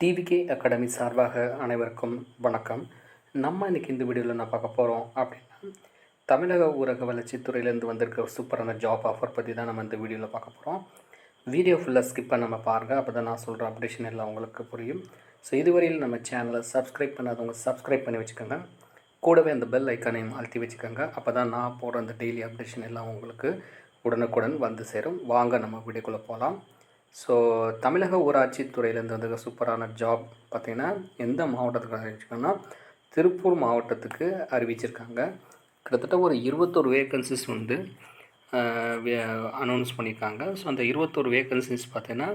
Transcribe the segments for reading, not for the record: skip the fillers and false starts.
TVK academy சார்பாக அனைவருக்கும் வணக்கம். நம்ம இன்றைக்கி இந்த வீடியோவில் என்ன பார்க்க போகிறோம் அப்படின்னா, தமிழக ஊரக வளர்ச்சித்துறையிலேருந்து வந்திருக்க ஒரு சூப்பரான ஜாப் ஆஃபர் பற்றி தான் நம்ம இந்த வீடியோவில் பார்க்க போகிறோம். வீடியோ ஃபுல்லாக ஸ்கிப் பண்ணாமல் பாருங்கள், அப்போ தான் நான் சொல்கிற அப்டேஷன் எல்லாம் உங்களுக்கு புரியும். ஸோ இதுவரையில் நம்ம சேனலை சப்ஸ்கிரைப் பண்ணாதவங்க சப்ஸ்கிரைப் பண்ணி வச்சுக்கோங்க. கூடவே அந்த பெல் ஐக்கானையும் அழுத்தி வச்சுக்கோங்க. அப்போ தான் நான் போடுற அந்த டெய்லி அப்டேஷன் எல்லாம் உங்களுக்கு உடனுக்குடன் வந்து சேரும். வாங்க நம்ம வீடியோக்குள்ளே போகலாம். ஸோ தமிழக ஊராட்சி துறையிலேருந்து வந்து சூப்பரான ஜாப் பார்த்திங்கன்னா எந்த மாவட்டத்துக்கு அறிவிச்சிருக்காங்கன்னா திருப்பூர் மாவட்டத்துக்கு அறிவிச்சிருக்காங்க. கிட்டத்தட்ட ஒரு 21 வேக்கன்சிஸ் வந்து அனௌன்ஸ் பண்ணியிருக்காங்க. ஸோ அந்த 21 வேக்கன்சிஸ் பார்த்திங்கன்னா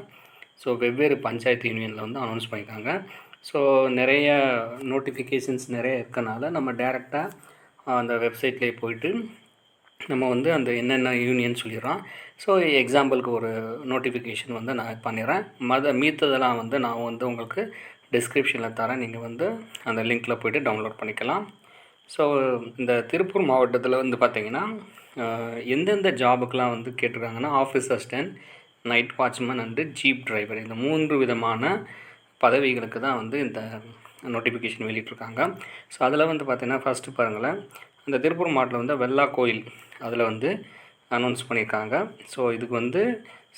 வெவ்வேறு பஞ்சாயத்து யூனியனில் வந்து அனௌன்ஸ் பண்ணியிருக்காங்க. ஸோ நிறைய நோட்டிஃபிகேஷன்ஸ் நிறைய இருக்கனால நம்ம டேரெக்டாக அந்த வெப்சைட்லேயே போயிட்டு நம்ம வந்து அந்த என்னென்ன யூனியன் சொல்லிடுறோம். ஸோ எக்ஸாம்பிளுக்கு ஒரு நோட்டிஃபிகேஷன் வந்து நான் பண்ணிடுறேன். மீத்ததெல்லாம் வந்து நான் வந்து உங்களுக்கு டிஸ்கிரிப்ஷனில் தரேன். நீங்கள் வந்து அந்த லிங்க்கில் போய்ட்டு டவுன்லோட் பண்ணிக்கலாம். ஸோ இந்த திருப்பூர் மாவட்டத்தில் வந்து பார்த்திங்கன்னா எந்தெந்த ஜாபுக்கெலாம் வந்து கேட்டிருக்காங்கன்னா, office assistant, night watchman and jeep driver, இந்த 3 விதமான பதவிகளுக்கு தான் வந்து இந்த நோட்டிஃபிகேஷன் வெளியிட்ருக்காங்க. ஸோ அதில் வந்து பார்த்திங்கன்னா ஃபஸ்ட்டு பாருங்களேன், இந்த திருப்பூர் மாவட்டத்தில் வந்து வெள்ளா கோயில் அதில் வந்து அனௌன்ஸ் பண்ணியிருக்காங்க. ஸோ இதுக்கு வந்து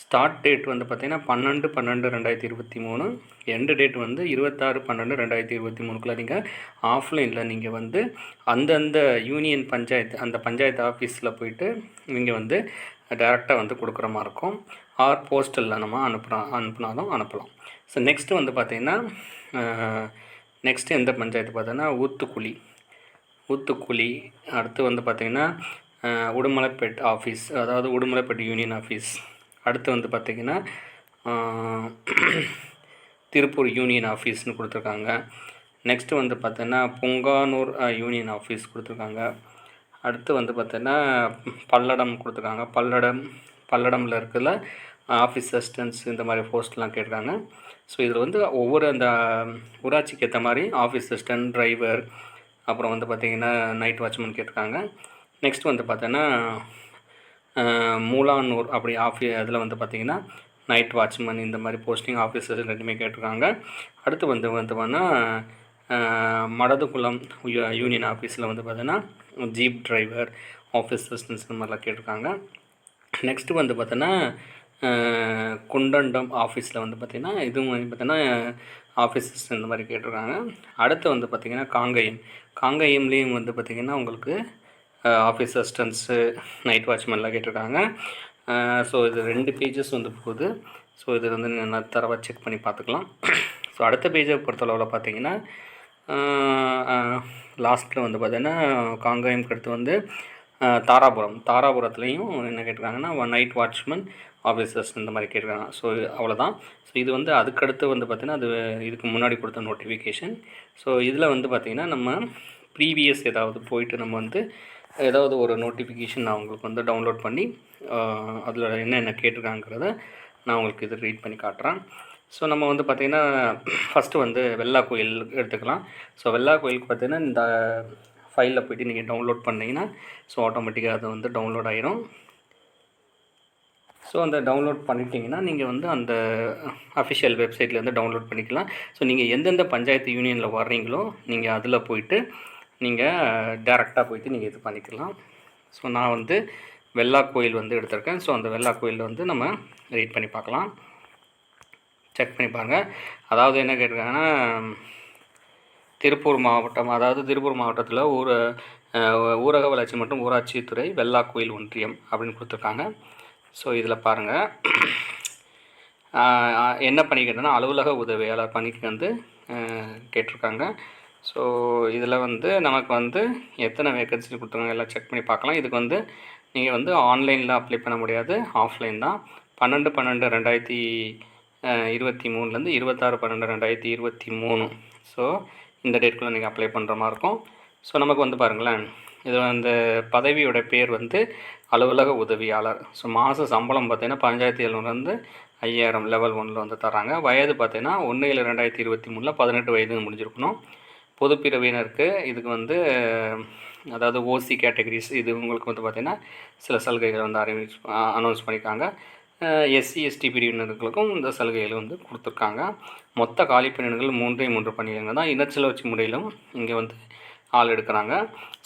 ஸ்டார்ட் டேட் வந்து பார்த்திங்கன்னா 12/12/2023, எண்டு டேட் வந்து 26/12/2023 நீங்கள் ஆஃப்லைனில் நீங்கள் வந்து அந்தந்த யூனியன் பஞ்சாயத்து அந்த பஞ்சாயத்து ஆஃபீஸில் போயிட்டு நீங்கள் வந்து டேரெக்டாக வந்து கொடுக்குற மாதிரி இருக்கும். ஆர் போஸ்டலில் நம்ம அனுப்புனாலும் அனுப்பலாம். ஸோ நெக்ஸ்ட்டு வந்து பார்த்திங்கன்னா நெக்ஸ்ட்டு எந்த பஞ்சாயத்து பார்த்தோன்னா ஊத்துக்குழி. அடுத்து வந்து பார்த்திங்கன்னா உடுமலைப்பேட் ஆஃபீஸ், அதாவது உடுமலைப்பேட் யூனியன் ஆஃபீஸ். அடுத்து வந்து பார்த்திங்கன்னா திருப்பூர் யூனியன் ஆஃபீஸ்னு கொடுத்துருக்காங்க. நெக்ஸ்ட்டு வந்து பார்த்தோன்னா புங்கானூர் யூனியன் ஆஃபீஸ் கொடுத்துருக்காங்க. அடுத்து வந்து பார்த்தோன்னா பல்லடம் கொடுத்துருக்காங்க. பல்லடமில் இருக்கிற ஆஃபீஸ் அசிஸ்டன்ஸ் இந்த மாதிரி போஸ்ட்லாம் கேட்டிருக்காங்க. ஸோ இதில் வந்து ஒவ்வொரு அந்த ஊராட்சிக்கு ஏற்ற மாதிரி ஆஃபீஸ் அசிஸ்டன்ட், டிரைவர், அப்புறம் வந்து பார்த்திங்கன்னா நைட் வாட்ச்மேன் கேட்டிருக்காங்க. நெக்ஸ்ட் வந்து பார்த்தோன்னா மூலானூர் அப்படி அதில் வந்து பார்த்திங்கன்னா நைட் வாட்ச்மேன் இந்த மாதிரி போஸ்டிங் ஆஃபீஸர்ஸ் ரெண்டுமே கேட்டிருக்காங்க. அடுத்து வந்து பார்த்தோன்னா மடதுக்குளம் யூனியன் ஆஃபீஸில் வந்து பார்த்தோன்னா ஜீப் டிரைவர், ஆஃபீஸ் அசிஸ்டன்ஸ் இந்த மாதிரிலாம் கேட்டிருக்காங்க. நெக்ஸ்ட்டு வந்து பார்த்தோன்னா குண்டண்டம் ஆஃபீஸில் வந்து பார்த்திங்கன்னா இதுவும் வந்து பார்த்தோன்னா ஆஃபீஸ் அசிஸ்டன்ட் இந்த மாதிரி கேட்டிருக்காங்க. அடுத்து வந்து பார்த்திங்கன்னா காங்கேயம்லேயும் வந்து பார்த்திங்கன்னா உங்களுக்கு ஆஃபீஸ் அசிஸ்டன்ஸு, நைட் வாட்ச்மேன்லாம் கேட்டிருக்காங்க. ஸோ இது 2 பேஜஸ் வந்து போகுது. ஸோ இது வந்து நான் தரவாக செக் பண்ணி பார்த்துக்கலாம். ஸோ அடுத்த பேஜை பொறுத்தளவில் பார்த்திங்கன்னா லாஸ்ட்டில் வந்து பார்த்திங்கன்னா காங்கேயம்க்கு அடுத்து வந்து தாராபுரத்துலேயும் என்ன கேட்டிருக்காங்கன்னா நைட் வாட்ச்மேன், ஆஃபீஸ் அசிஸ்டன்ட் இந்த மாதிரி கேட்டிருக்காங்க. ஸோ அவ்வளோதான். ஸோ இது வந்து அதுக்கடுத்து வந்து பார்த்திங்கன்னா அது இதுக்கு முன்னாடி கொடுத்த நோட்டிஃபிகேஷன். ஸோ இதில் வந்து பார்த்திங்கன்னா நம்ம ப்ரீவியஸ் ஏதாவது போயிட்டு நம்ம வந்து ஏதாவது ஒரு நோட்டிஃபிகேஷன் நான் உங்களுக்கு வந்து டவுன்லோட் பண்ணி அதில் என்னென்ன கேட்டிருக்காங்கிறத நான் உங்களுக்கு இது ரீட் பண்ணி காட்டுறேன். ஸோ நம்ம வந்து பார்த்திங்கன்னா ஃபஸ்ட்டு வந்து வெள்ளா கோயில் எடுத்துக்கலாம். ஸோ வெள்ளா கோயிலுக்கு பார்த்திங்கன்னா இந்த ஃபைலில் போய்ட்டு நீங்கள் டவுன்லோட் பண்ணிங்கன்னா ஆட்டோமேட்டிக்காக அது வந்து டவுன்லோட் ஆகிரும். ஸோ அந்த டவுன்லோட் பண்ணிட்டீங்கன்னா நீங்கள் வந்து அந்த அஃபிஷியல் வெப்சைட்லேருந்து டவுன்லோட் பண்ணிக்கலாம். ஸோ நீங்கள் எந்தெந்த பஞ்சாயத்து யூனியனில் வர்றீங்களோ நீங்கள் அதில் போய்ட்டு நீங்கள் டேரெக்டாக போய்ட்டு நீங்கள் இது பண்ணிக்கலாம். ஸோ நான் வந்து வெள்ளா கோயில் வந்து எடுத்திருக்கேன். ஸோ அந்த வெள்ளா கோயிலில் வந்து நம்ம ரீட் பண்ணி பார்க்கலாம், செக் பண்ணி பாருங்கள். அதாவது என்ன கேட்டிருக்காங்கன்னா திருப்பூர் மாவட்டத்தில் ஊரக வளர்ச்சி மற்றும் ஊராட்சித்துறை வெள்ளா கோயில் ஒன்றியம் அப்படின்னு கொடுத்துருக்காங்க. ஸோ இதில் பாருங்கள் என்ன பண்ணிக்கிட்டேன்னா அலுவலக உதவியாளர் பணிக்கு வந்து கேட்டிருக்காங்க. ஸோ இதில் வந்து நமக்கு வந்து எத்தனை வேக்கன்சி கொடுத்துருக்காங்க எல்லாம் செக் பண்ணி பார்க்கலாம். இதுக்கு வந்து நீங்கள் வந்து ஆன்லைனில் அப்ளை பண்ண முடியாது, ஆஃப்லைன் தான். 12/12/2023 26/12/2023 ஸோ இந்த டேட்குள்ளே நீங்கள் அப்ளை பண்ணுற மாதிரி இருக்கும். ஸோ நமக்கு வந்து பாருங்களேன், இது அந்த பதவியோட பேர் வந்து அலுவலக உதவியாளர். ஸோ மாத சம்பளம் பார்த்தீங்கன்னா 1700 5000 லெவல் 1ல் வந்து தராங்க. வயது பார்த்தீங்கன்னா 1/7/2023 18 வயது முடிஞ்சிருக்கணும். பொதுப்பிரிவினருக்கு இதுக்கு வந்து அதாவது ஓசி கேட்டகரிஸ் இது உங்களுக்கு வந்து பார்த்திங்கன்னா சில சலுகைகள் வந்து அனௌன்ஸ் பண்ணியிருக்காங்க. எஸ்சி, எஸ்டி பிரிவினர்களுக்கும் இந்த சலுகைகள் வந்து கொடுத்துருக்காங்க. மொத்த காலி பணியிடங்கள் 3 பணியிடங்கள் தான். இனச்சுழற்சி முறையிலும் இங்கே வந்து ஆள் எடுக்கிறாங்க.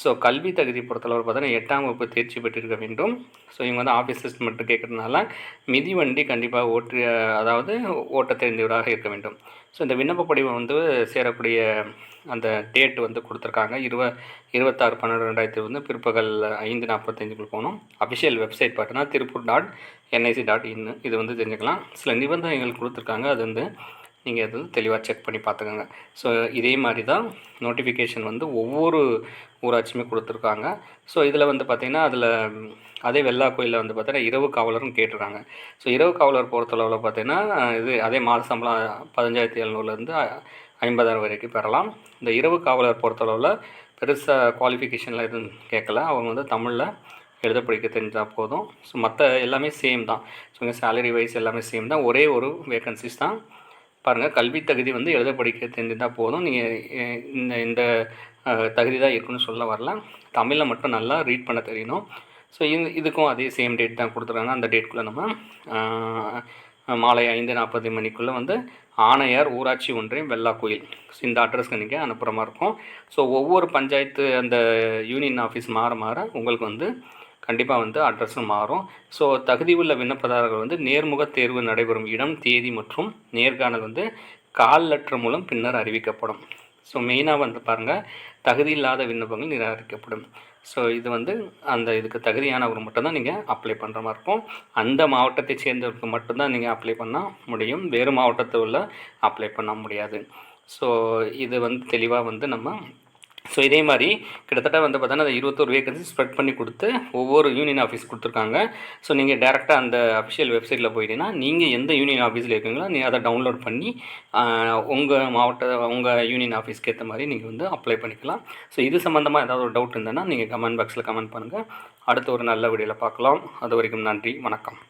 ஸோ கல்வி தகுதி பொறுத்தளவு பார்த்தீங்கன்னா 8ஆம் வகுப்பு தேர்ச்சி பெற்றிருக்க வேண்டும். ஸோ இவங்க வந்து ஆஃபீஸர்ஸ் மட்டும் கேட்குறதுனால மிதிவண்டி கண்டிப்பாக அதாவது ஓட்ட தெரிந்தவராக இருக்க வேண்டும். ஸோ இந்த விண்ணப்ப படிவம் வந்து சேரக்கூடிய அந்த டேட் வந்து கொடுத்துருக்காங்க 26/12/2020 பிற்பகல் 5:45 போகணும். அஃபிஷியல் வெப்சைட் பார்த்தீங்கன்னா tirupur.nic.in இது வந்து தெரிஞ்சுக்கலாம். சில நிபந்தனைகள் கொடுத்துருக்காங்க, அது வந்து நீங்கள் அது தெளிவாக செக் பண்ணி பார்த்துக்கோங்க. ஸோ இதே மாதிரி தான் நோட்டிஃபிகேஷன் வந்து ஒவ்வொரு ஊராட்சியுமே கொடுத்துருக்காங்க. ஸோ இதில் வந்து பார்த்திங்கன்னா அதில் அதே வெள்ளாக்கோயிலில் வந்து பார்த்தீங்கன்னா இரவு காவலர்னு கேட்டிருக்காங்க. ஸோ இரவு காவலர் பொறுத்தளவில் பார்த்தீங்கன்னா இது அதே மாத சம்பளம் 15,700லேருந்து 50,000 வரைக்கும் பெறலாம். இந்த இரவு காவலர் பொறுத்தளவில் பெருசாக குவாலிஃபிகேஷனில் எதுவும் கேட்கல. அவங்க வந்து தமிழில் எழுத படிக்க தெரிஞ்சால் போதும். ஸோ மற்ற எல்லாமே சேம் தான். ஸோ இங்கே சேலரி வைஸ் எல்லாமே சேம் தான். ஒரே ஒரு வேக்கன்சிஸ் தான். பாருங்கள், கல்வி தகுதி வந்து எழுத படிக்க தெரிஞ்சிருந்தால் போதும். நீங்கள் இந்த தகுதி தான் இருக்குன்னு சொல்ல வரல. தமிழில் மட்டும் நல்லா ரீட் பண்ண தெரியணும். ஸோ இதுக்கும் அதே சேம் டேட் தான் கொடுத்துருக்காங்க. அந்த டேட்குள்ளே நம்ம மாலை 5:40 மணிக்குள்ளே வந்து ஆணையார் ஊராட்சி ஒன்றியம் வெள்ளாக்கோயில் இந்த அட்ரஸ்க்கு நீங்கள் அனுப்புகிற மாதிரி இருக்கும். ஸோ ஒவ்வொரு பஞ்சாயத்து அந்த யூனியன் ஆஃபீஸ் மாற உங்களுக்கு வந்து கண்டிப்பாக வந்து அட்ரஸும் மாறும். ஸோ தகுதி உள்ள விண்ணப்பதாரர்கள் வந்து நேர்முக தேர்வு நடைபெறும் இடம், தேதி மற்றும் நேர்காணல் வந்து கால் லெட்டர் மூலம் பின்னர் அறிவிக்கப்படும். ஸோ மெயினாக வந்து பாருங்கள், தகுதி இல்லாத விண்ணப்பங்கள் நிராகரிக்கப்படும். ஸோ இது வந்து இதுக்கு தகுதியானவர் மட்டும்தான் நீங்கள் அப்ளை பண்ணுற மாதிரி இருக்கும். அந்த மாவட்டத்தை சேர்ந்தவருக்கு மட்டும்தான் நீங்கள் அப்ளை பண்ண முடியும். வேறு மாவட்டத்தில் உள்ள அப்ளை பண்ண முடியாது. ஸோ இது வந்து தெளிவாக வந்து நம்ம இதே மாதிரி கிட்டத்தட்ட வந்து பார்த்தோன்னா அந்த 21 வேகன்சி ஸ்ப்ரெட் பண்ணி கொடுத்து ஒவ்வொரு யூனியன் ஆஃபீஸ் கொடுத்துருக்காங்க. ஸோ நீங்கள் டேரெக்டாக அந்த அஃபிஷியல் வெப்சைட்டில் போயிட்டீங்கன்னா நீங்கள் எந்த யூனியன் ஆஃபீஸில் இருக்கீங்களோ நீங்கள் அதை டவுன்லோட் பண்ணி உங்கள் யூனியன் ஆஃபீஸ்க்கு ஏற்ற மாதிரி நீங்கள் வந்து அப்ளை பண்ணிக்கலாம். ஸோ இது சம்மந்தமாக ஏதாவது ஒரு டவுட் இருந்ததுன்னா நீங்கள் கமெண்ட் பாக்ஸில் கமெண்ட் பண்ணுங்கள். அடுத்த ஒரு நல்ல வீடியோவில் பார்க்கலாம். அது வரைக்கும் நன்றி, வணக்கம்.